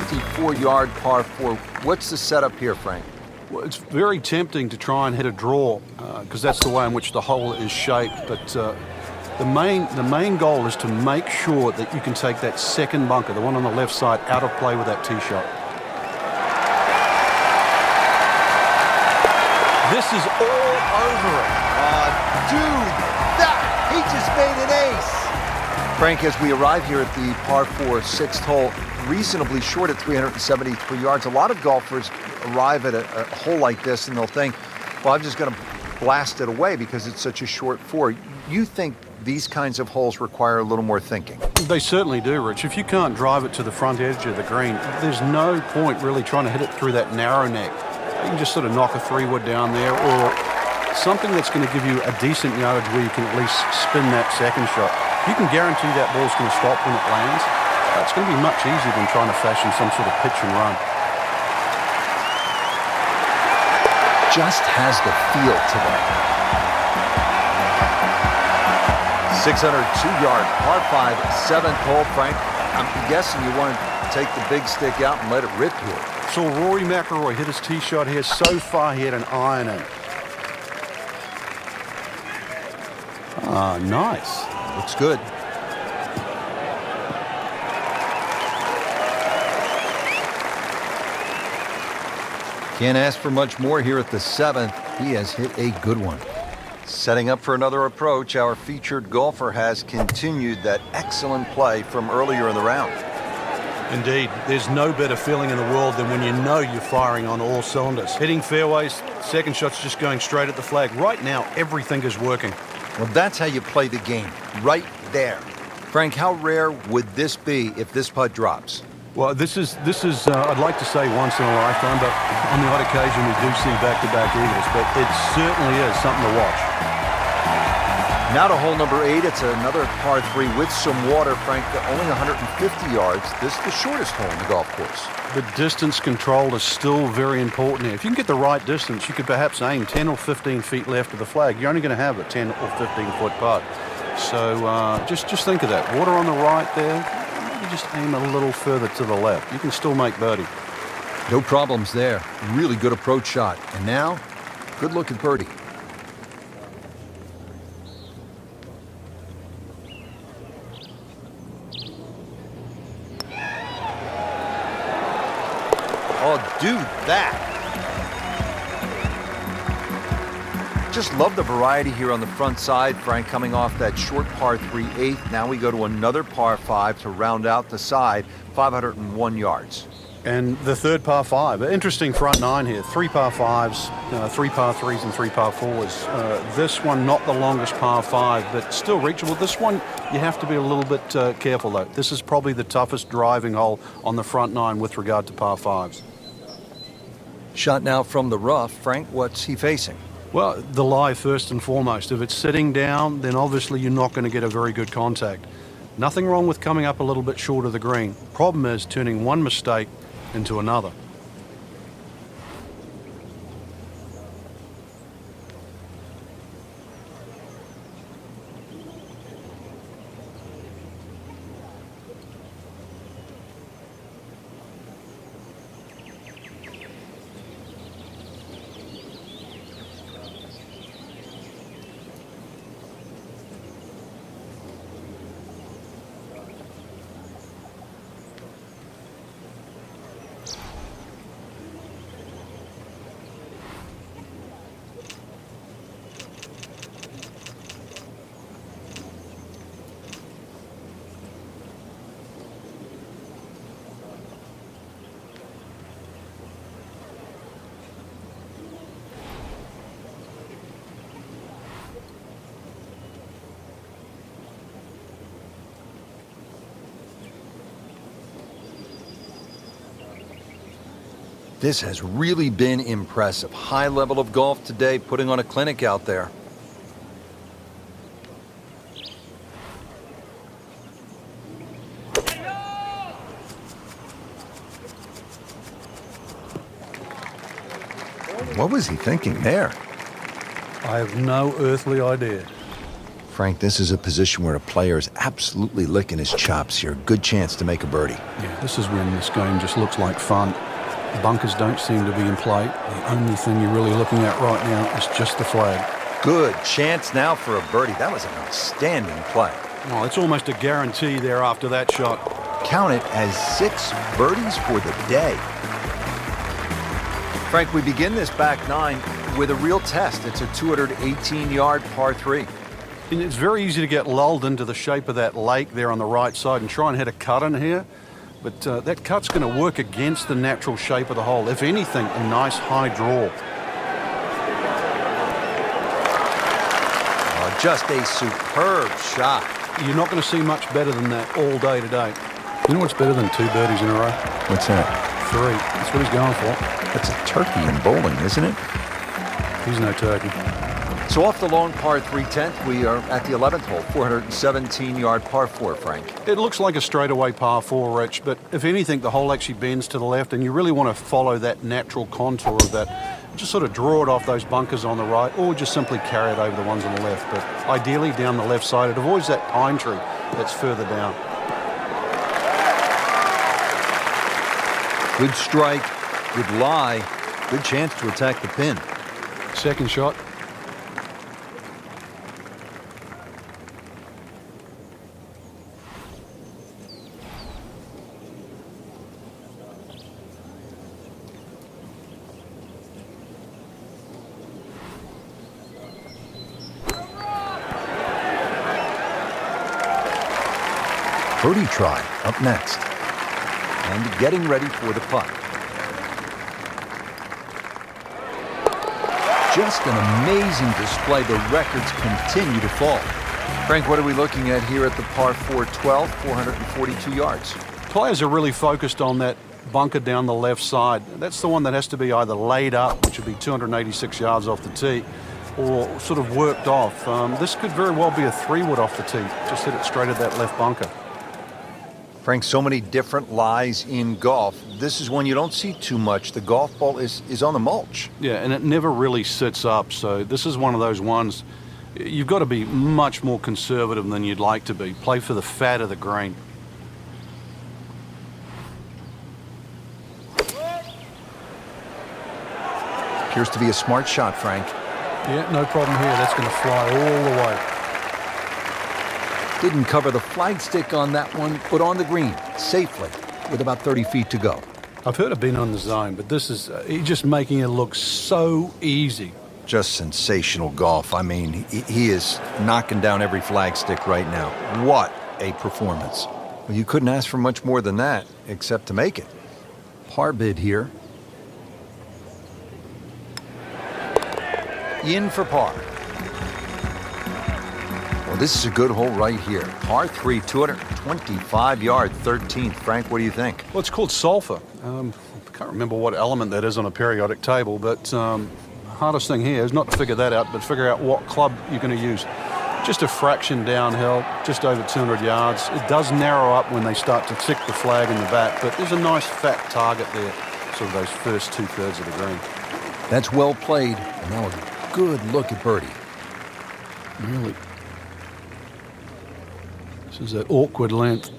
64-yard par 4. What's the setup here, Frank? Well, it's very tempting to try and hit a draw because that's the way in which the hole is shaped. But the main goal is to make sure that you can take that second bunker, the one on the left side, out of play with that tee shot. This is all over it. Dude, he just made an ace. Frank, as we arrive here at the par 4 sixth hole, reasonably short at 373 yards, a lot of golfers arrive at a hole like this and they'll think, well, I'm just going to blast it away because it's such a short 4. You think these kinds of holes require a little more thinking? They certainly do, Rich. If you can't drive it to the front edge of the green, there's no point really trying to hit it through that narrow neck. You can just sort of knock a 3-wood down there, or something that's going to give you a decent yardage where you can at least spin that second shot. You can guarantee that ball's going to stop when it lands. It's going to be much easier than trying to fashion some sort of pitch and run. Just has the feel to that. 602-yard par 5 7th hole, Frank. I'm guessing you want to take the big stick out and let it rip here. Saw Rory McIlroy hit his tee shot here. So far, he had an iron in. Ah, nice. Looks good. Can't ask for much more here at the 7th. He has hit a good one. Setting up for another approach, our featured golfer has continued that excellent play from earlier in the round. Indeed, there's no better feeling in the world than when you know you're firing on all cylinders. Hitting fairways, second shot's just going straight at the flag. Right now, everything is working. Well, that's how you play the game, right there. Frank, how rare would this be if this putt drops? Well, this is I'd like to say once in a lifetime, but on the odd occasion we do see back-to-back eagles, but it certainly is something to watch. Now to hole number 8. It's another par 3 with some water, Frank. Only 150 yards. This is the shortest hole in the golf course. The distance control is still very important here. If you can get the right distance, you could perhaps aim 10 or 15 feet left of the flag. You're only going to have a 10 or 15-foot putt. So just think of that. Water on the right there. Maybe just aim a little further to the left. You can still make birdie. No problems there. Really good approach shot. And now, good look at birdie. Oh, dude, that. Just love the variety here on the front side, Frank, coming off that short par 3 8th. Now we go to another par 5 to round out the side, 501 yards. And the third par 5. Interesting front 9 here. 3 par 5s, 3 par 3s, and 3 par 4s. This one, not the longest par 5, but still reachable. This one, you have to be a little bit careful, though. This is probably the toughest driving hole on the front 9 with regard to par 5s. Shot now from the rough. Frank, what's he facing? Well, the lie first and foremost. If it's sitting down, then obviously you're not going to get a very good contact. Nothing wrong with coming up a little bit short of the green. Problem is turning one mistake into another. This has really been impressive. High level of golf today, putting on a clinic out there. What was he thinking there? I have no earthly idea. Frank, this is a position where a player is absolutely licking his chops here. Good chance to make a birdie. Yeah, this is when this game just looks like fun. The bunkers don't seem to be in play. The only thing you're really looking at right now is just the flag. Good chance now for a birdie. That was an outstanding play. Well, it's almost a guarantee there after that shot. Count it as 6 birdies for the day. Frank, we begin this back 9 with a real test. It's a 218-yard par 3. And it's very easy to get lulled into the shape of that lake there on the right side and try and hit a cut in here. But that cut's going to work against the natural shape of the hole. If anything, a nice high draw. Oh, just a superb shot. You're not going to see much better than that all day today. You know what's better than 2 birdies in a row? What's that? 3. That's what he's going for. That's a turkey in bowling, isn't it? He's no turkey. So off the long par 3 10th, we are at the 11th hole, 417-yard par 4, Frank. It looks like a straightaway par 4, Rich, but if anything, the hole actually bends to the left, and you really want to follow that natural contour of that. Just sort of draw it off those bunkers on the right, or just simply carry it over the ones on the left. But ideally, down the left side, it avoids that pine tree that's further down. Good strike, good lie, good chance to attack the pin. Second shot. Birdie try up next. And getting ready for the putt. Just an amazing display. The records continue to fall. Frank, what are we looking at here at the par 4 12, 442 yards? Players are really focused on that bunker down the left side. That's the one that has to be either laid up, which would be 286 yards off the tee, or sort of worked off. This could very well be a 3-wood off the tee. Just hit it straight at that left bunker. Frank, so many different lies in golf. This is one you don't see too much. The golf ball is on the mulch. Yeah, and it never really sits up. So this is one of those ones you've got to be much more conservative than you'd like to be. Play for the fat of the green. Appears to be a smart shot, Frank. Yeah, no problem here. That's going to fly all the way. Didn't cover the flagstick on that one, but on the green, safely, with about 30 feet to go. I've heard of being on the zone, but this is he's just making it look so easy. Just sensational golf. I mean, he is knocking down every flagstick right now. What a performance. Well, you couldn't ask for much more than that, except to make it. Par bid here. In for par. Well, this is a good hole right here. Par 3, 225-yard 13th. Frank, what do you think? Well, it's called sulfur. I can't remember what element that is on a periodic table, but hardest thing here is not to figure that out, but figure out what club you're going to use. Just a fraction downhill, just over 200 yards. It does narrow up when they start to tick the flag in the back, but there's a nice fat target there, sort of those first 2/3 of the green. That's well played, and now a good look at birdie. Really. This is that awkward length.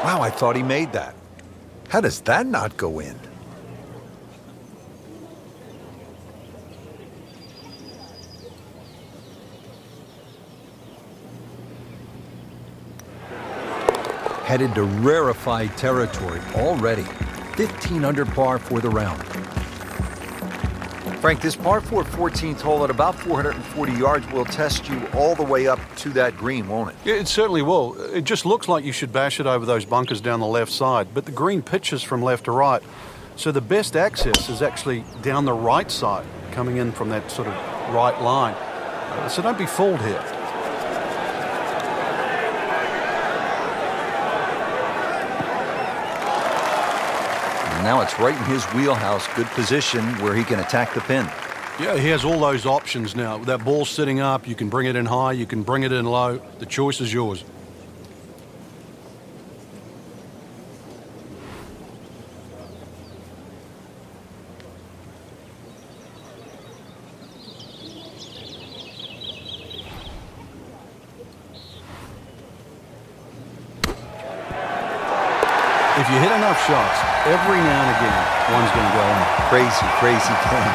Wow, I thought he made that. How does that not go in? Headed to rarefied territory already. 15 under par for the round. Frank, this par 4 14th hole at about 440 yards will test you all the way up to that green, won't it? Yeah, it certainly will. It just looks like you should bash it over those bunkers down the left side, but the green pitches from left to right. So the best access is actually down the right side, coming in from that sort of right line. So don't be fooled here. Now it's right in his wheelhouse. Good position where he can attack the pin. Yeah, he has all those options now. With that ball sitting up, you can bring it in high, you can bring it in low. The choice is yours. If you hit enough shots, every now and again, one's going to go in. Crazy, crazy game.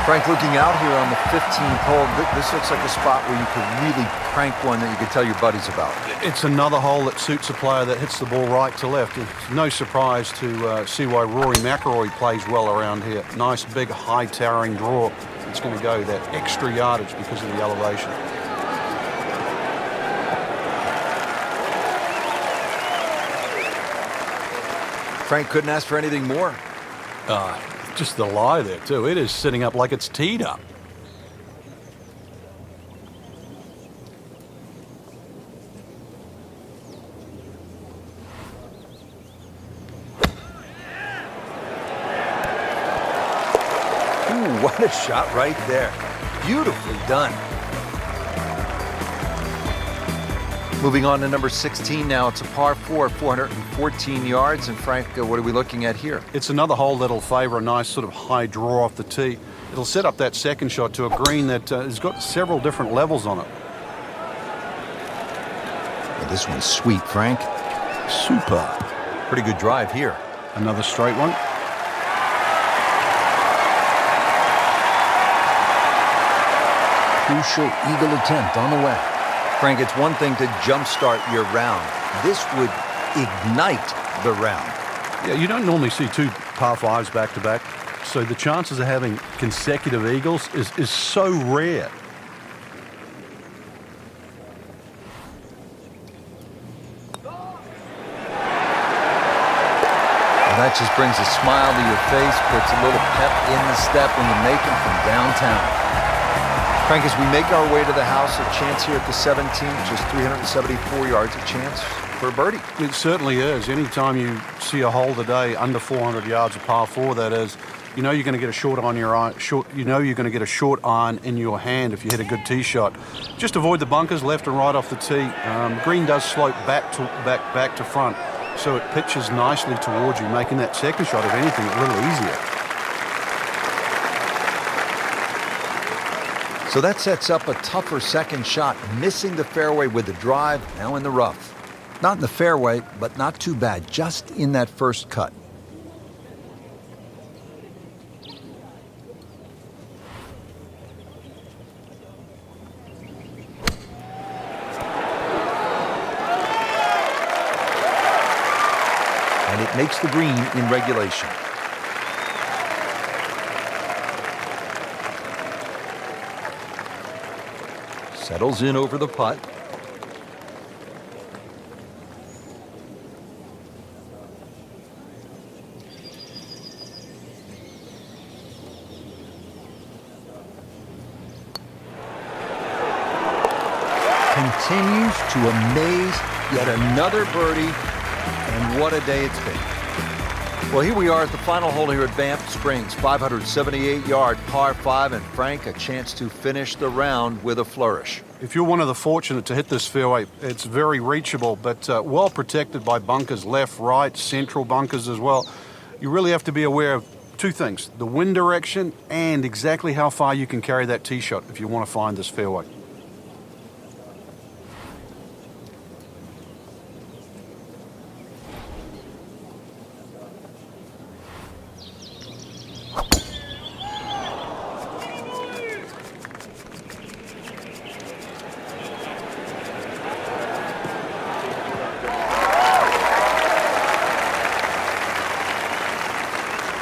Frank, looking out here on the 15th hole, this looks like a spot where you could really crank one that you could tell your buddies about. It's another hole that suits a player that hits the ball right to left. It's no surprise to see why Rory McIlroy plays well around here. Nice, big, high towering draw. It's going to go that extra yardage because of the elevation. Frank couldn't ask for anything more. Just the lie there, too. It is sitting up like it's teed up. Ooh, what a shot right there. Beautifully done. Moving on to number 16 now. It's a par 4, 414 yards. And Frank, what are we looking at here? It's another hole that'll favor a nice sort of high draw off the tee. It'll set up that second shot to a green that has got several different levels on it. Well, this one's sweet, Frank. Super. Pretty good drive here. Another straight one. Crucial eagle attempt on the way. Frank, it's one thing to jumpstart your round. This would ignite the round. Yeah, you don't normally see two par fives back to back, so the chances of having consecutive eagles is so rare. Well, that just brings a smile to your face, puts a little pep in the step when you make it from downtown. Frank, as we make our way to the house, a chance here at the 17th, just 374 yards, a chance for a birdie. It certainly is. Anytime you see a hole today under 400 yards of par 4, that is, you know you're going to get a short on your iron. You know you're going to get a short iron in your hand if you hit a good tee shot. Just avoid the bunkers left and right off the tee. Green does slope back to front, so it pitches nicely towards you, making that second shot, if anything, a little easier. So that sets up a tougher second shot, missing the fairway with the drive, now in the rough. Not in the fairway, but not too bad, just in that first cut. And it makes the green in regulation. Settles in over the putt. Continues to amaze. Yet another birdie. And what a day it's been. Well, here we are at the final hole here at Banff Springs, 578-yard par 5, and Frank, a chance to finish the round with a flourish. If you're one of the fortunate to hit this fairway, it's very reachable, but well protected by bunkers, left, right, central bunkers as well. You really have to be aware of two things, the wind direction and exactly how far you can carry that tee shot if you want to find this fairway.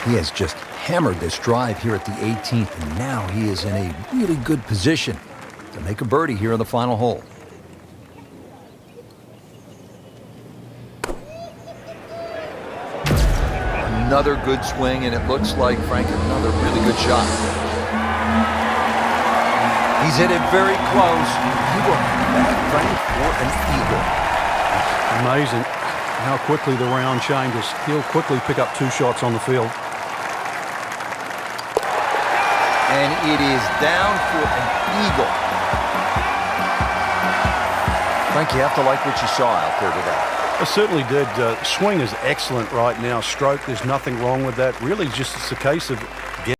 He has just hammered this drive here at the 18th, and now he is in a really good position to make a birdie here on the final hole. Another good swing, and it looks like, Frank, another really good shot. He's hit it very close. He will back Frank for an eagle. Amazing how quickly the round changes. He'll quickly pick up two shots on the field. And it is down for an eagle. Frank, you have to like what you saw out there today. I certainly did. Swing is excellent right now. Stroke, there's nothing wrong with that. Really, just it's a case of